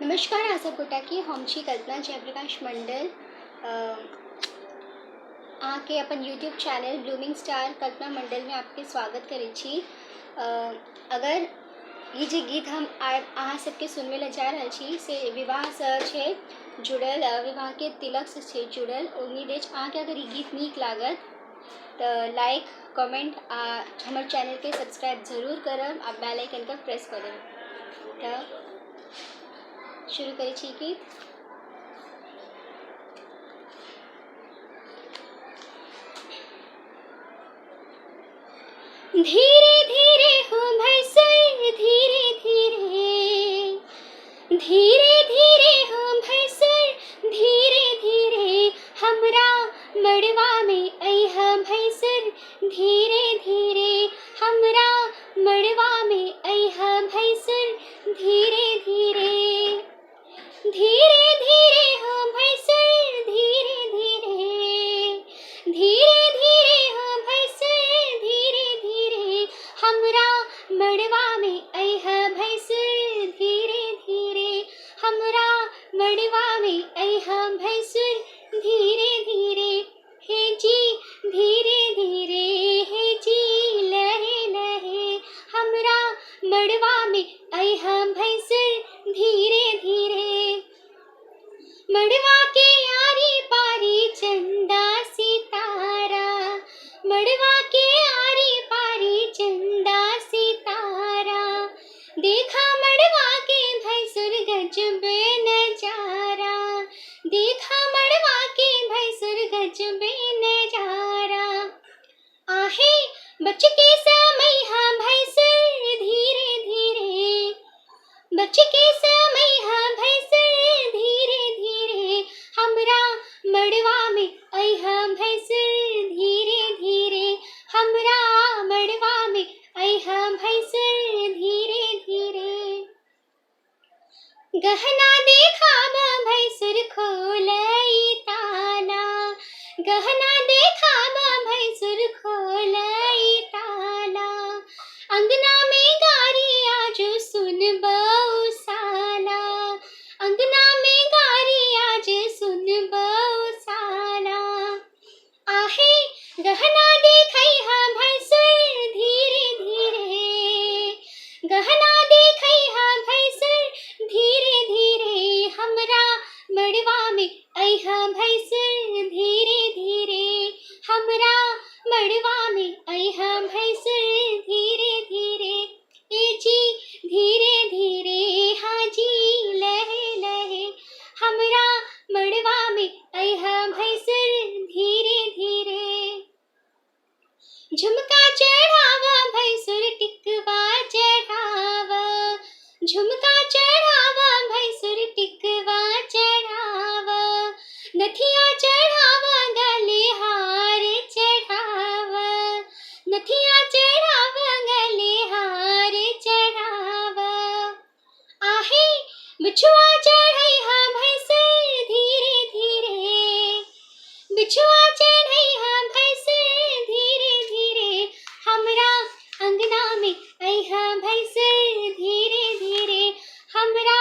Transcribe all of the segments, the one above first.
नमस्कार आशा गोटा की हम छी कल्पना जयप्रकाश मंडल के अपन यूट्यूब चैनल ब्लूमिंग स्टार कल्पना मंडल में आपके स्वागत करे छी। अगर ये जे गीत हम अहाँ सबके सुनबे ला जा रहल छी से विवाह से छे जुड़ल, विवाह के तिलक से छे जुड़ल। उम्मीद है अहाँके अगर ये गीत नीक लागत तो लाइक कमेंट आ हमर चैनल के सब्सक्राइब जरूर करब आ बेल आइकन का प्रेस कर देब। तो शुरू करी छी गीत। धीरे धीरे हो भैसुर धीरे धीरे, धीरे धीरे हो भैसुर धीरे धीरे, हमरा मड़वा में अइहा भैसुर धीरे धीरे, हमरा मड़वा में अइहा भैसुर धीरे धीरे। धीरे धीरे हो भैसुर धीरे धीरे, धीरे धीरे हो भैसुर धीरे धीरे, हमरा मड़वा में अइहा भैसुर धीरे धीरे, हमरा मड़वा में अइहा भैसुर धीरे धीरे। हे जी धीरे धीरे, हे जी लहे लहे, हमरा मड़वा में अइहा भैसुर धीरे धीरे। मड़वा के आरी पारी चंदा सितारा, मड़वा के आरी पारी चंदा सितारा, देखा मड़वा के भैसुर गजब नजारा, देखा मड़वा के भैसुर गजब नजारा। आहे बच के समय हाँ भैसुर धीरे धीरे, बच के समय हाँ भैसुर धीरे धीरे, हमरा मड़वा में अइहा भैसुर धीरे धीरे, हमरा मड़वा में अइहा भैसुर धीरे धीरे। गहना देखावा भैसुर खोलई ताला, गहना देखावा भैसुर खोलई ताला, अंगना में गारी आज सुनबऊ साला, अंगना में गारी आज सुनबऊ साला। आहे गहना देखइहा भैसुर धीरे धीरे, गहना देखइहा भैसुर धीरे धीरे, हमरा मड़वा में अइहा भैसुर धीरे धीरे, हमरा मड़वा में अइहा भैसुर धीरे धीरे। ए जी धीरे धीरे, हाँ जी लहे लहे, हमरा मड़वा में अइहा भैसुर धीरे धीरे। झुमका चढ़ावा भैसुर टिकवा चढ़ावा, झुमका चढ़ावा भैसुर टिकवा चढ़ावा, नथिया चढ़ावा गले हार चढ़ावा, नथिया चढ़ावा गले हार चढ़ावा। आहे बिछुआ चढ़इहा भैसुर धीरे धीरे, बिछुआ चढ़इहा भैसुर धीरे धीरे, हमरा अंगना में अइहा भैसुर धीरे धीरे, हमरा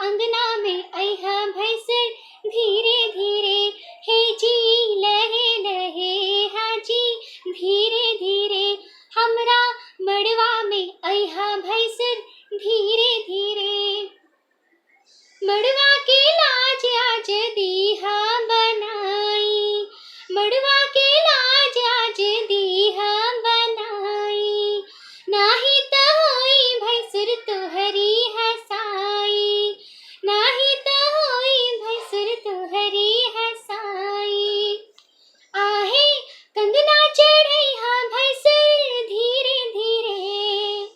अंगना में अइहा भैसुर धीरे धीरे। हे जी लहे लहे, हाँ जी धीरे धीरे, हमरा मड़वा में अइहा भैसुर धीरे धीरे। मड़वा के लाज आज दीहा बनाई, मड़वा के लाज आज दीहा बनाई, नाही त होई भैसुर तोहरी हसाई, नाही त होई भैसुर तोहरी हसाई। आहे कंगना चढ़इहा भैसुर धीरे धीरे,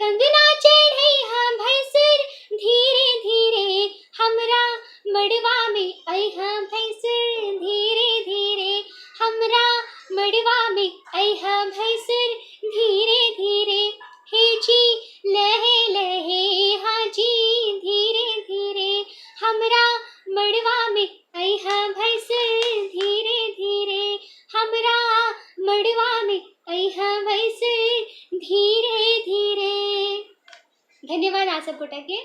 कंगना चढ़इहा भैसुर धीरे धीरे, हमरा मड़वा में अइहा भैसुर धीरे धीरे, हमरा मड़वा में अइहा भैसुर धीरे धीरे। हे जी लहे लहे, हाँ जी धीरे धीरे, हमरा मड़वा में अइहा भैसुर धीरे धीरे, हमरा मड़वा में अइहा भैसुर धीरे धीरे। धन्यवाद आशा गोटा के।